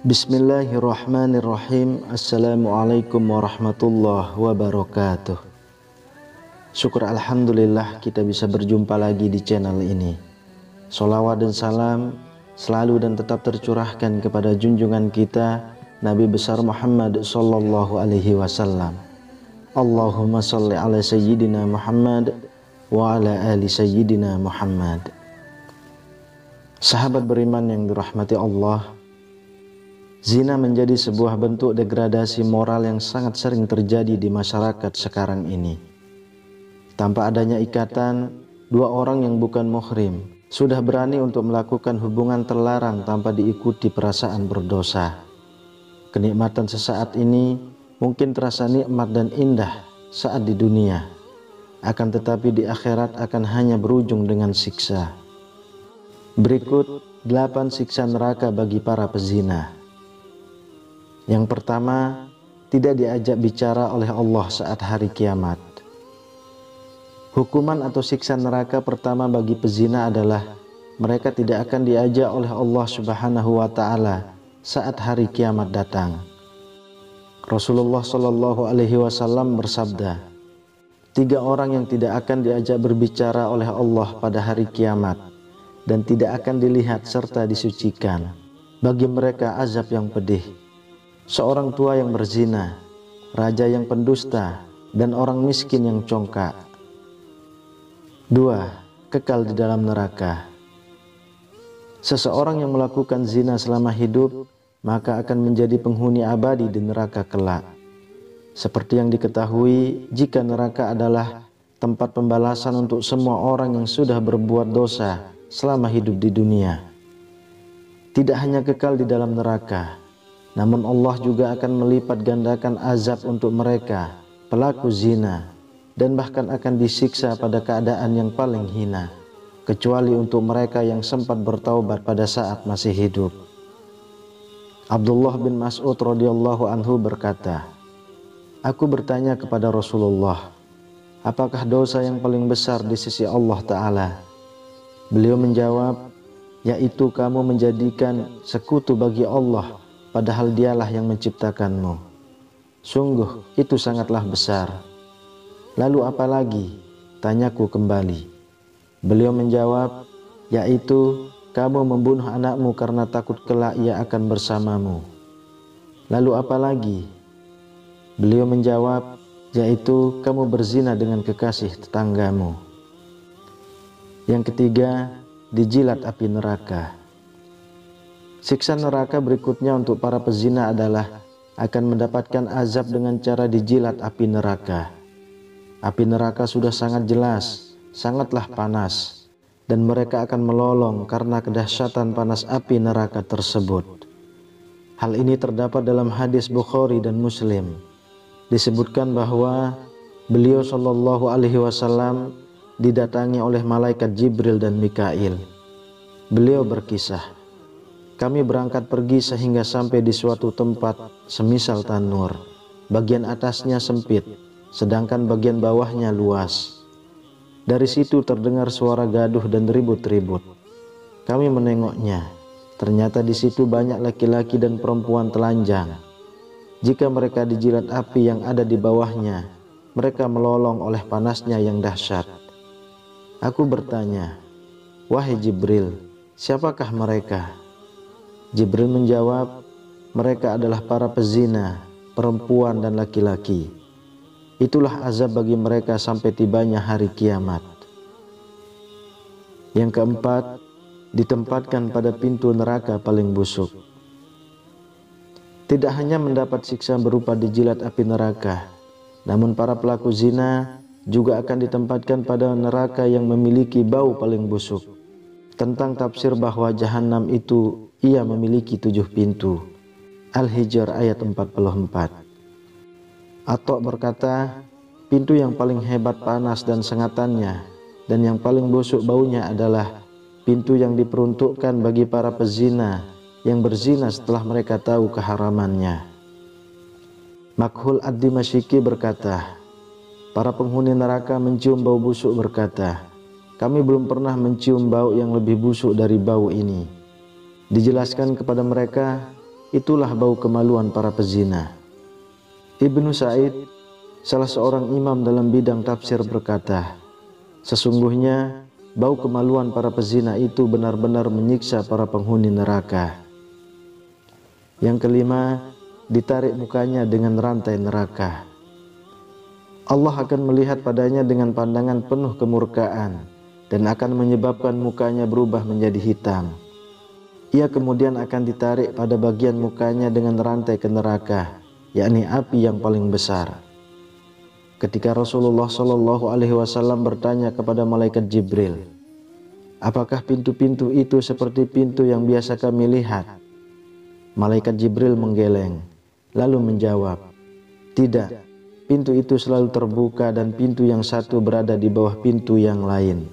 Bismillahirrahmanirrahim. Assalamualaikum warahmatullahi wabarakatuh. Syukur alhamdulillah kita bisa berjumpa lagi di channel ini. Sholawat dan salam selalu dan tetap tercurahkan kepada junjungan kita Nabi besar Muhammad sallallahu alaihi wasallam. Allahumma sholli ala sayyidina Muhammad wa ala ali sayyidina Muhammad. Sahabat beriman yang dirahmati Allah, zina menjadi sebuah bentuk degradasi moral yang sangat sering terjadi di masyarakat sekarang ini. Tanpa adanya ikatan, dua orang yang bukan muhrim sudah berani untuk melakukan hubungan terlarang tanpa diikuti perasaan berdosa. Kenikmatan sesaat ini mungkin terasa nikmat dan indah saat di dunia, akan tetapi di akhirat akan hanya berujung dengan siksa. Berikut 8 siksa neraka bagi para pezina. Yang pertama, tidak diajak bicara oleh Allah saat hari kiamat. Hukuman atau siksa neraka pertama bagi pezina adalah mereka tidak akan diajak oleh Allah Subhanahu wa Ta'ala saat hari kiamat datang. Rasulullah Shallallahu Alaihi Wasallam bersabda, 3 orang yang tidak akan diajak berbicara oleh Allah pada hari kiamat dan tidak akan dilihat serta disucikan. Bagi mereka azab yang pedih. Seorang tua yang berzina, raja yang pendusta, dan orang miskin yang congkak. 2. Kekal di dalam neraka. Seseorang yang melakukan zina selama hidup, maka akan menjadi penghuni abadi di neraka kelak. Seperti yang diketahui, jika neraka adalah tempat pembalasan untuk semua orang yang sudah berbuat dosa selama hidup di dunia. Tidak hanya kekal di dalam neraka, namun Allah juga akan melipat gandakan azab untuk mereka, pelaku zina, dan bahkan akan disiksa pada keadaan yang paling hina, kecuali untuk mereka yang sempat bertaubat pada saat masih hidup. Abdullah bin Mas'ud radhiyallahu anhu berkata, "Aku bertanya kepada Rasulullah, apakah dosa yang paling besar di sisi Allah Ta'ala?" Beliau menjawab, yaitu kamu menjadikan sekutu bagi Allah padahal dialah yang menciptakanmu. Sungguh itu sangatlah besar. Lalu apa lagi? Tanyaku kembali. Beliau menjawab, yaitu kamu membunuh anakmu karena takut kelak ia akan bersamamu. Lalu apa lagi? Beliau menjawab, yaitu kamu berzina dengan kekasih tetanggamu. Yang ketiga, dijilat api neraka. Siksa neraka berikutnya untuk para pezina adalah akan mendapatkan azab dengan cara dijilat api neraka. Api neraka sudah sangat jelas, sangatlah panas, dan mereka akan melolong karena kedahsyatan panas api neraka tersebut. Hal ini terdapat dalam hadis Bukhari dan Muslim. Disebutkan bahwa beliau Shallallahu Alaihi Wasallam didatangi oleh malaikat Jibril dan Mikail. Beliau berkisah, kami berangkat pergi sehingga sampai di suatu tempat semisal tanur. Bagian atasnya sempit, sedangkan bagian bawahnya luas. Dari situ terdengar suara gaduh dan ribut-ribut. Kami menengoknya. Ternyata di situ banyak laki-laki dan perempuan telanjang. Jika mereka dijilat api yang ada di bawahnya, mereka melolong oleh panasnya yang dahsyat. Aku bertanya, "Wahai Jibril, siapakah mereka?" Jibril menjawab, mereka adalah para pezina, perempuan dan laki-laki. Itulah azab bagi mereka sampai tibanya hari kiamat. Yang keempat, ditempatkan pada pintu neraka paling busuk. Tidak hanya mendapat siksa berupa dijilat api neraka, namun para pelaku zina juga akan ditempatkan pada neraka yang memiliki bau paling busuk. Tentang tafsir bahwa jahanam itu ia memiliki 7 pintu. Al-Hijr ayat 44. Atok berkata, pintu yang paling hebat panas dan sengatannya dan yang paling busuk baunya adalah pintu yang diperuntukkan bagi para pezina yang berzina setelah mereka tahu keharamannya. Makhul ad-Dimashqi berkata, para penghuni neraka mencium bau busuk berkata, kami belum pernah mencium bau yang lebih busuk dari bau ini. Dijelaskan kepada mereka, itulah bau kemaluan para pezina. Ibnu Sa'id, salah seorang imam dalam bidang tafsir berkata, sesungguhnya bau kemaluan para pezina itu benar-benar menyiksa para penghuni neraka. Yang kelima, ditarik mukanya dengan rantai neraka. Allah akan melihat padanya dengan pandangan penuh kemurkaan dan akan menyebabkan mukanya berubah menjadi hitam. Ia kemudian akan ditarik pada bagian mukanya dengan rantai ke neraka, yakni api yang paling besar. Ketika Rasulullah SAW bertanya kepada malaikat Jibril, apakah pintu-pintu itu seperti pintu yang biasa kami lihat? Malaikat Jibril menggeleng, lalu menjawab, tidak, pintu itu selalu terbuka dan pintu yang satu berada di bawah pintu yang lain.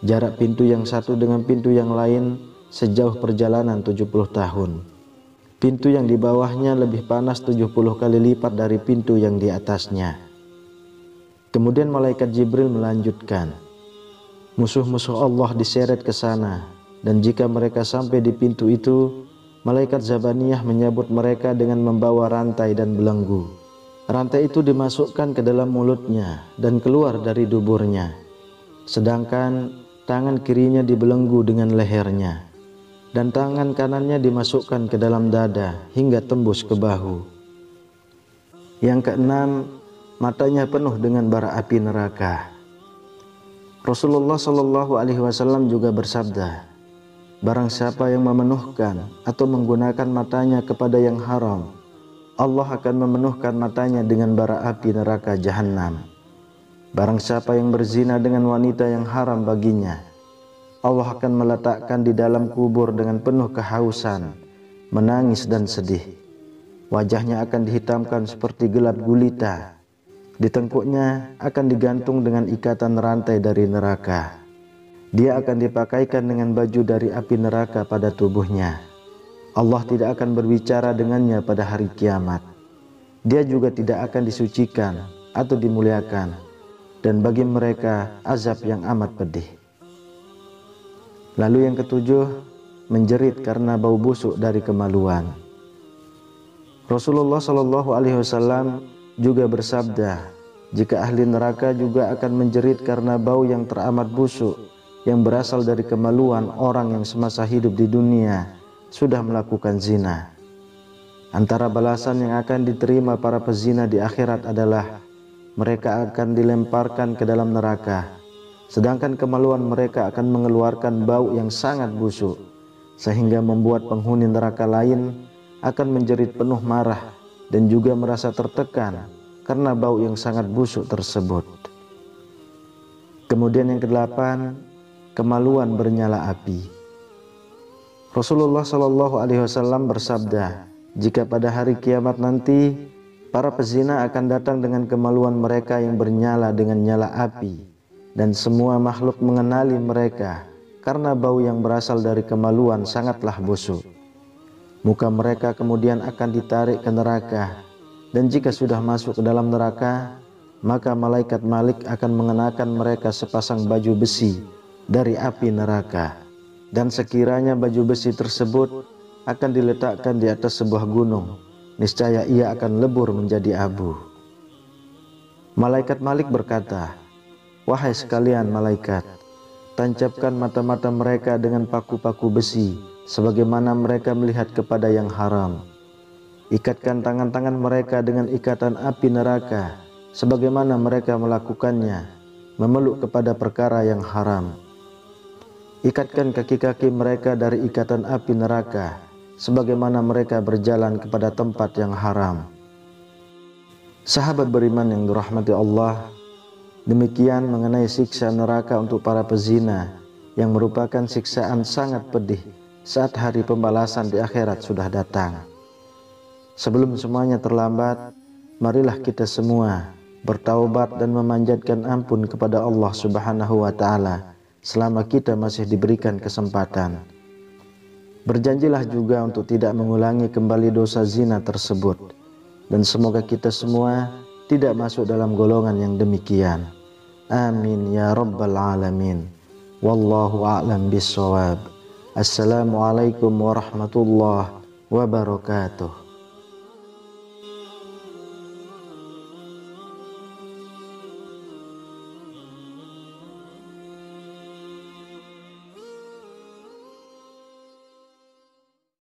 Jarak pintu yang satu dengan pintu yang lain sejauh perjalanan 70 tahun. Pintu yang di bawahnya lebih panas 70 kali lipat dari pintu yang di atasnya. Kemudian malaikat Jibril melanjutkan, musuh-musuh Allah diseret ke sana, dan jika mereka sampai di pintu itu, malaikat Zabaniyah menyambut mereka dengan membawa rantai dan belenggu. Rantai itu dimasukkan ke dalam mulutnya dan keluar dari duburnya, sedangkan tangan kirinya dibelenggu dengan lehernya, dan tangan kanannya dimasukkan ke dalam dada hingga tembus ke bahu. Yang keenam, matanya penuh dengan bara api neraka. Rasulullah SAW juga bersabda, barang siapa yang memenuhkan atau menggunakan matanya kepada yang haram, Allah akan memenuhkan matanya dengan bara api neraka Jahannam. Barang siapa yang berzina dengan wanita yang haram baginya, Allah akan meletakkan di dalam kubur dengan penuh kehausan, menangis dan sedih. Wajahnya akan dihitamkan seperti gelap gulita. Di tengkuknya akan digantung dengan ikatan rantai dari neraka. Dia akan dipakaikan dengan baju dari api neraka pada tubuhnya. Allah tidak akan berbicara dengannya pada hari kiamat. Dia juga tidak akan disucikan atau dimuliakan. Dan bagi mereka azab yang amat pedih. Lalu yang ketujuh, menjerit karena bau busuk dari kemaluan. Rasulullah SAW juga bersabda, jika ahli neraka juga akan menjerit karena bau yang teramat busuk yang berasal dari kemaluan orang yang semasa hidup di dunia sudah melakukan zina. Antara balasan yang akan diterima para pezina di akhirat adalah mereka akan dilemparkan ke dalam neraka, sedangkan kemaluan mereka akan mengeluarkan bau yang sangat busuk, sehingga membuat penghuni neraka lain akan menjerit penuh marah dan juga merasa tertekan karena bau yang sangat busuk tersebut. Kemudian yang kedelapan, kemaluan bernyala api. Rasulullah SAW bersabda, jika pada hari kiamat nanti para pezina akan datang dengan kemaluan mereka yang bernyala dengan nyala api, dan semua makhluk mengenali mereka karena bau yang berasal dari kemaluan sangatlah busuk. Muka mereka kemudian akan ditarik ke neraka, dan jika sudah masuk ke dalam neraka, maka malaikat Malik akan mengenakan mereka sepasang baju besi dari api neraka, dan sekiranya baju besi tersebut akan diletakkan di atas sebuah gunung, niscaya ia akan lebur menjadi abu. Malaikat Malik berkata, wahai sekalian malaikat, tancapkan mata-mata mereka dengan paku-paku besi, sebagaimana mereka melihat kepada yang haram. Ikatkan tangan-tangan mereka dengan ikatan api neraka, sebagaimana mereka melakukannya, memeluk kepada perkara yang haram. Ikatkan kaki-kaki mereka dari ikatan api neraka, sebagaimana mereka berjalan kepada tempat yang haram. Sahabat beriman yang dirahmati Allah, demikian mengenai siksa neraka untuk para pezina yang merupakan siksaan sangat pedih saat hari pembalasan di akhirat sudah datang. Sebelum semuanya terlambat, marilah kita semua bertaubat dan memanjatkan ampun kepada Allah Subhanahu wa taala selama kita masih diberikan kesempatan. Berjanjilah juga untuk tidak mengulangi kembali dosa zina tersebut, dan semoga kita semua tidak masuk dalam golongan yang demikian. Amin ya rabbal alamin. Wallahu a'lam bissawab. Assalamualaikum warahmatullahi wabarakatuh.